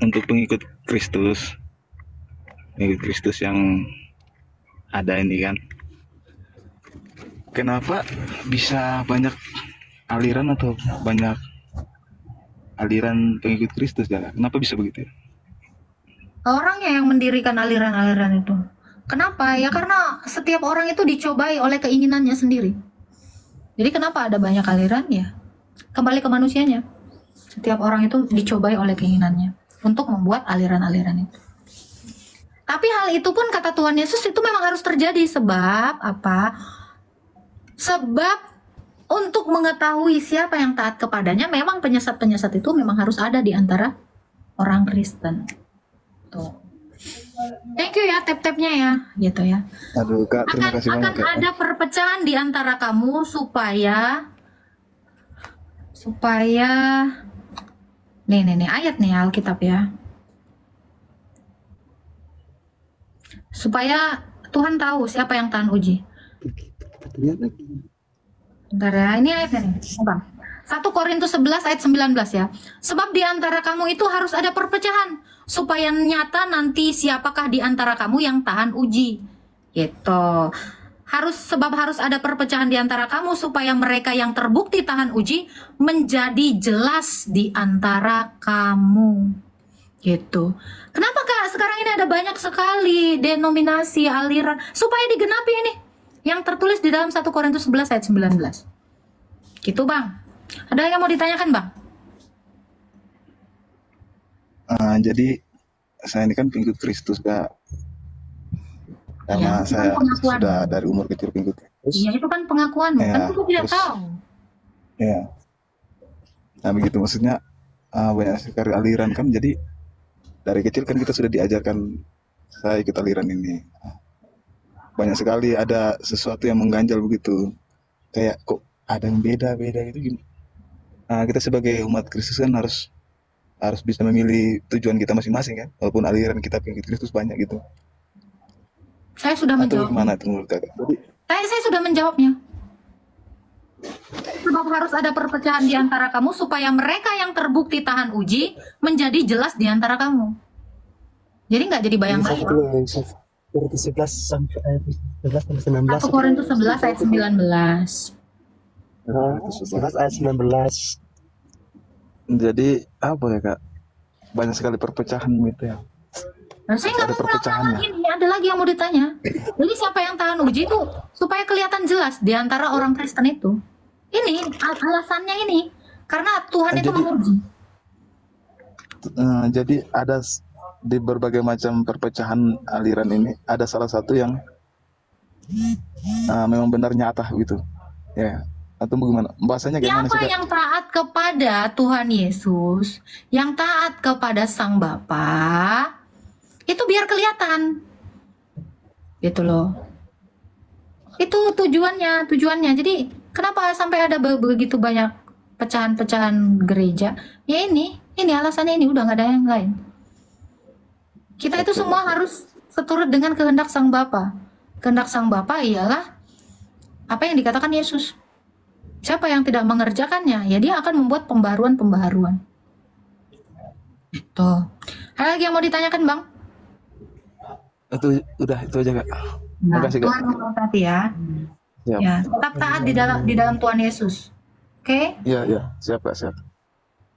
untuk pengikut Kristus yang ada ini kan, kenapa bisa banyak aliran atau banyak aliran pengikut Kristus ya? Kenapa bisa begitu? Orangnya yang mendirikan aliran-aliran itu. Kenapa? Ya karena setiap orang itu dicobai oleh keinginannya sendiri. Jadi kenapa ada banyak aliran ya? Kembali ke manusianya. Setiap orang itu dicobai oleh keinginannya untuk membuat aliran-aliran itu. Tapi hal itu pun kata Tuhan Yesus itu memang harus terjadi. Sebab apa? Sebab untuk mengetahui siapa yang taat kepadanya, memang penyesat-penyesat itu memang harus ada di antara orang Kristen. Tuh. Thank you ya tap-tapnya ya, gitu ya. Aduh Kak, terima kasih banyak Kak. Akan ada perpecahan di antara kamu supaya nih ayat nih Alkitab ya. Supaya Tuhan tahu siapa yang tahan uji. Bentar ya, ini ayatnya nih. Bang. 1 Korintus 11 ayat 19 ya. Sebab di antara kamu itu harus ada perpecahan, supaya nyata nanti siapakah di antara kamu yang tahan uji. Gitu. Sebab harus ada perpecahan di antara kamu, supaya mereka yang terbukti tahan uji menjadi jelas di antara kamu. Gitu. Kenapa Kak sekarang ini ada banyak sekali denominasi, aliran, supaya digenapi ini yang tertulis di dalam 1 Korintus 11 ayat 19. Gitu Bang. Ada yang mau ditanyakan Bang? Jadi saya ini kan pengikut Kristus Kak, karena Ya, saya pengakuan. sudah dari umur kecil pengikut Kristus. Iya itu kan pengakuanmu, kan aku tidak tahu. Ya, nah begitu maksudnya, banyak sekali aliran kan, jadi dari kecil kan kita sudah diajarkan, saya ikut aliran ini. Banyak sekali ada sesuatu yang mengganjal begitu, kayak kok ada yang beda-beda gitu gini. Kita sebagai umat Kristus kan harus bisa memilih tujuan kita masing-masing kan, walaupun aliran kita pengikut Kristus banyak gitu. Saya sudah menjawab. Atau gimana itu menurut Kakak? Saya sudah menjawabnya. Sebab harus ada perpecahan di antara kamu, supaya mereka yang terbukti tahan uji menjadi jelas di antara kamu. Jadi nggak jadi bayang-bayang. 1 Korintus 11 sampai 19. 1 Korintus 11 ayat 19. 11 ayat 19. Jadi apa ya Kak? Banyak sekali perpecahan gitu ya. Nah, saya nggak mau mengatakan ini, ada lagi yang mau ditanya. Jadi siapa yang tahan uji itu supaya kelihatan jelas di antara orang Kristen itu. Ini alasannya ini, karena Tuhan itu menguji. Jadi ada di berbagai macam perpecahan aliran ini, ada salah satu yang memang benar nyata gitu. Ya. Atau bagaimana? Bahasanya gimana sih Kak? Siapa yang taat kepada Tuhan Yesus, yang taat kepada Sang Bapa, itu biar kelihatan. Gitu loh. Itu tujuannya. Jadi kenapa sampai ada begitu banyak pecahan-pecahan gereja? Ya ini alasannya ini, udah nggak ada yang lain. Kita itu semua harus seturut dengan kehendak Sang Bapa. Kehendak Sang Bapa ialah apa yang dikatakan Yesus. Siapa yang tidak mengerjakannya, ya dia akan membuat pembaharuan. Itu. Ada lagi yang mau ditanyakan Bang? Itu aja Kak. Nah, Makasih Kak. Tuhan memberkati ya. Siap. Ya, tetap taat di dalam Tuhan Yesus. Oke? Iya, siap Kak, siap.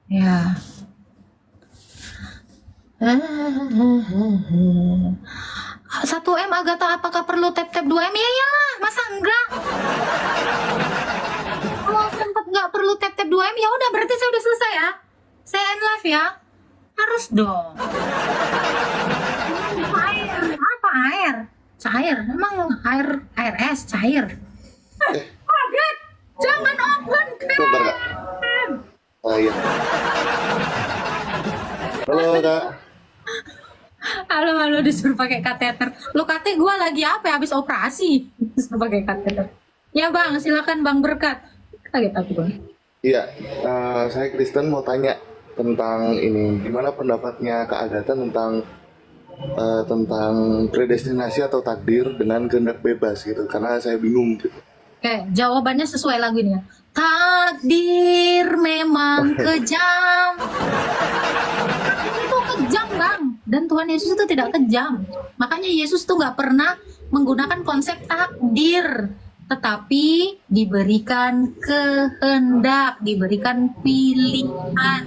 Ya. 1M Agatha, apakah perlu tap-tap 2M? Ya iyalah, masa enggak? Kalau sempat nggak perlu tap-tap 2M, ya udah berarti saya udah selesai ya. Saya end live ya. Harus dong. Air. Apa air? Cair. Emang air es cair. Agat, jangan open Bentar, Kak. Oh iya. Halo Kak. Halo disuruh pakai kateter. Lo kate gue lagi apa ya? Habis operasi disuruh pakai kateter. Ya Bang, silakan Bang Berkat. Kaget aku Bang. Iya, saya Kristen mau tanya tentang ini. Gimana pendapatnya Kak Agatha tentang predestinasi atau takdir dengan kehendak bebas gitu? Karena saya bingung gitu. Oke, jawabannya sesuai lagu ini ya. Takdir memang kejam. Itu kejam Dan Tuhan Yesus itu tidak kejam. Makanya Yesus tuh nggak pernah menggunakan konsep takdir, tetapi diberikan kehendak, diberikan pilihan.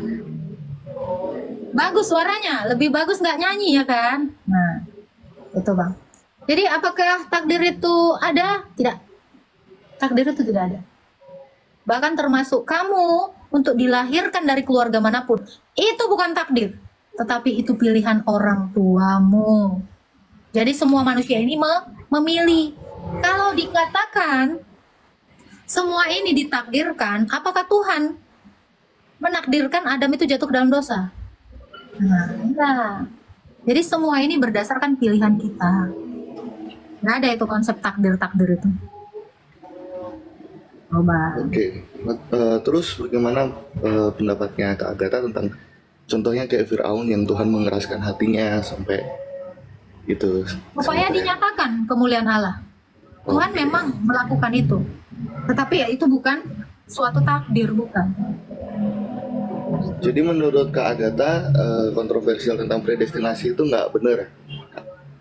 Bagus suaranya, lebih bagus nggak nyanyi ya kan? Nah, itu Bang. Jadi apakah takdir itu ada? Tidak. Takdir itu tidak ada. Bahkan termasuk kamu untuk dilahirkan dari keluarga manapun, itu bukan takdir, tetapi itu pilihan orang tuamu. Jadi semua manusia ini memilih. Kalau dikatakan semua ini ditakdirkan, apakah Tuhan menakdirkan Adam itu jatuh ke dalam dosa? Nah, enggak. Jadi semua ini berdasarkan pilihan kita. Nggak ada itu konsep takdir-takdir itu. Coba. Oke. Terus bagaimana pendapatnya Kak Agatha tentang contohnya kayak Firaun yang Tuhan mengeraskan hatinya sampai itu Supaya sampai dinyatakan kemuliaan Allah. Tuhan Oke. memang melakukan itu. Tetapi ya itu bukan suatu takdir, bukan. Jadi menurut Kak Agatha kontroversial tentang predestinasi itu nggak benar.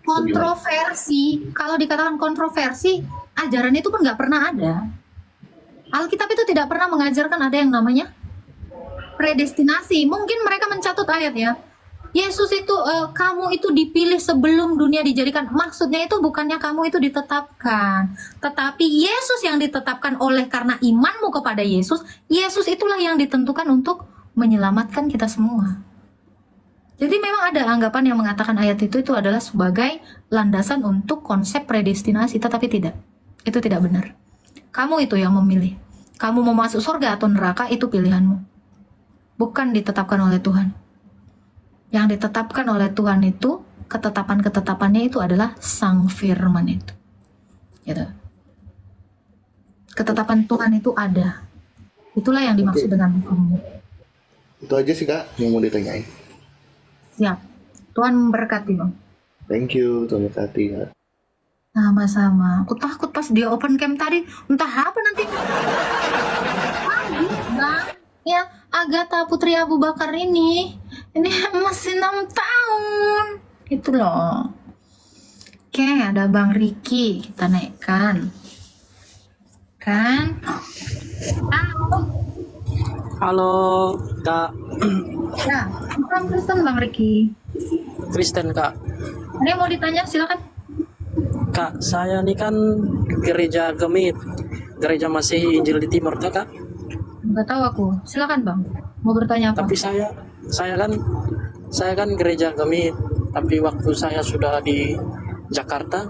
Kontroversi, kalau dikatakan kontroversi, ajaran itu pun nggak pernah ada. Alkitab itu tidak pernah mengajarkan ada yang namanya predestinasi. Mungkin mereka mencatut ayat ya. Yesus itu, kamu itu dipilih sebelum dunia dijadikan. Maksudnya itu bukannya kamu itu ditetapkan. Tetapi Yesus yang ditetapkan oleh karena imanmu kepada Yesus. Yesus itulah yang ditentukan untuk menyelamatkan kita semua. Jadi memang ada anggapan yang mengatakan ayat itu adalah sebagai landasan untuk konsep predestinasi. Tetapi tidak. Itu tidak benar. Kamu itu yang memilih. Kamu mau masuk surga atau neraka itu pilihanmu. Bukan ditetapkan oleh Tuhan. Yang ditetapkan oleh Tuhan itu, ketetapan-ketetapannya itu adalah Sang Firman itu. Gitu. Ketetapan Tuhan itu ada. Itulah yang dimaksud Oke. dengan hukum. Itu aja sih Kak yang mau ditanyain. Siap. Tuhan memberkati, Bang. Thank you, Tuhan berkati Kak. Sama-sama. Aku takut pas dia open cam tadi, entah apa nanti. Bang, ya Agatha Putri Abu Bakar ini masih 6 tahun. Itu loh. Oke, ada Bang Riki. Kita naikkan. Kan? Halo. Halo Kak, Ya, Islam Kristen Bang Riki. Kristen Kak. Ada yang mau ditanya? Silakan. Kak, saya ini kan gereja Gemit, gereja Masihi Injil di Timur Kak. Nggak tahu aku. Silakan Bang. Mau bertanya apa? Tapi saya kan gereja Gemit, tapi waktu saya sudah di Jakarta,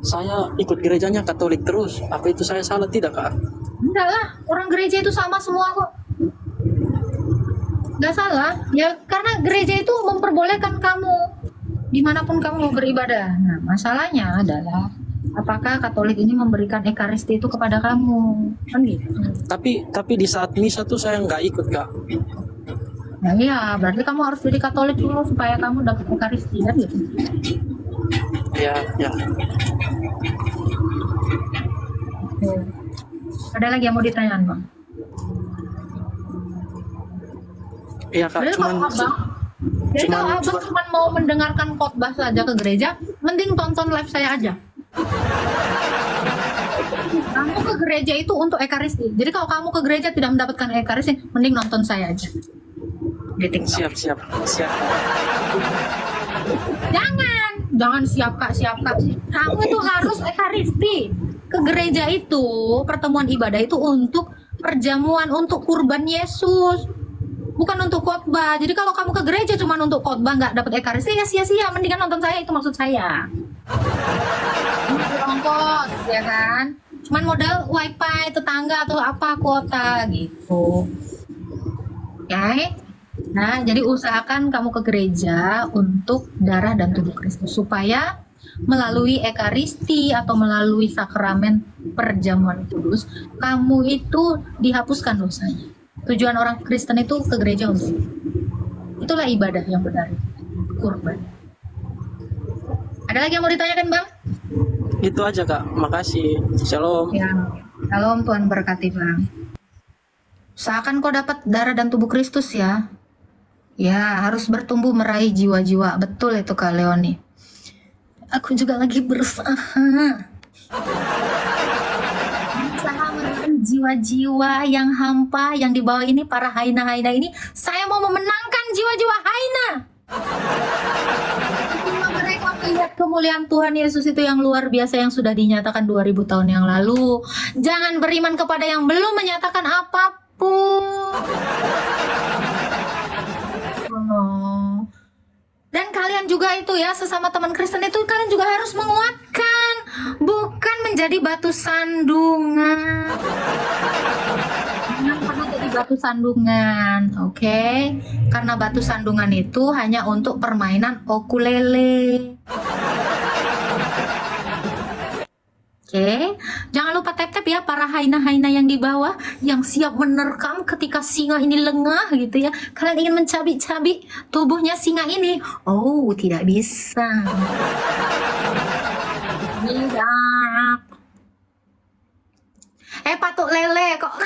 saya ikut gerejanya Katolik terus. Apa itu saya salah tidak Kak? Enggak lah, orang gereja itu sama semua kok. Enggak salah, ya karena gereja itu memperbolehkan kamu dimanapun kamu mau beribadah. Nah, masalahnya adalah apakah Katolik ini memberikan Ekaristi itu kepada kamu, kan gitu. Tapi di saat misa tuh saya nggak ikut Kak. Nah iya, berarti kamu harus jadi Katolik dulu supaya kamu dapat Ekaristi, kan gitu. Ya. Oke. Ada lagi yang mau ditanyakan Bang? Iya Kak, Jadi cuman kalau abang cuma mau mendengarkan khotbah saja ke gereja, mending tonton live saya aja. Kamu ke gereja itu untuk Ekaristi. Jadi kalau kamu ke gereja tidak mendapatkan Ekaristi, mending nonton saya aja di TikTok. siap. Jangan siap kak. Kamu itu harus Ekaristi. Ke gereja itu, pertemuan ibadah itu untuk perjamuan, untuk kurban Yesus, bukan untuk khotbah. Jadi kalau kamu ke gereja cuma untuk khotbah nggak dapat Ekaristi, ya sia-sia. Mendingan nonton saya, itu maksud saya. Ongkos, ya kan? Cuman modal wifi tetangga atau apa kuota gitu. Oke. Nah, jadi usahakan kamu ke gereja untuk darah dan tubuh Kristus supaya melalui Ekaristi atau melalui sakramen perjamuan kudus, kamu itu dihapuskan dosanya. Tujuan orang Kristen itu ke gereja untuk itu. Itulah ibadah yang benar, kurban. Ada lagi yang mau ditanyakan, Bang? Itu aja Kak, makasih. Shalom. Ya, shalom, Tuhan berkati, Bang. Usahakan kau dapat darah dan tubuh Kristus ya. Ya, harus bertumbuh meraih jiwa-jiwa. Betul itu Kak Leoni. Aku juga lagi berusaha meraih jiwa-jiwa yang hampa, yang di bawah ini, para haina-haina ini. Saya mau memenangkan jiwa-jiwa haina. Cuma mereka melihat kemuliaan Tuhan Yesus itu yang luar biasa, yang sudah dinyatakan 2000 tahun yang lalu. Jangan beriman kepada yang belum menyatakan apapun. Oh. Dan kalian juga itu ya, sesama teman Kristen itu kalian juga harus menguatkan, bukan menjadi batu sandungan. Jangan pernah jadi batu sandungan, oke? Karena batu sandungan itu hanya untuk permainan ukulele. Oke, jangan lupa tap-tap ya para haina-haina yang di bawah, yang siap menerkam ketika singa ini lengah gitu ya. Kalian ingin mencabik-cabik tubuhnya singa ini. Oh, tidak bisa. Tidak. Patuk lele, kok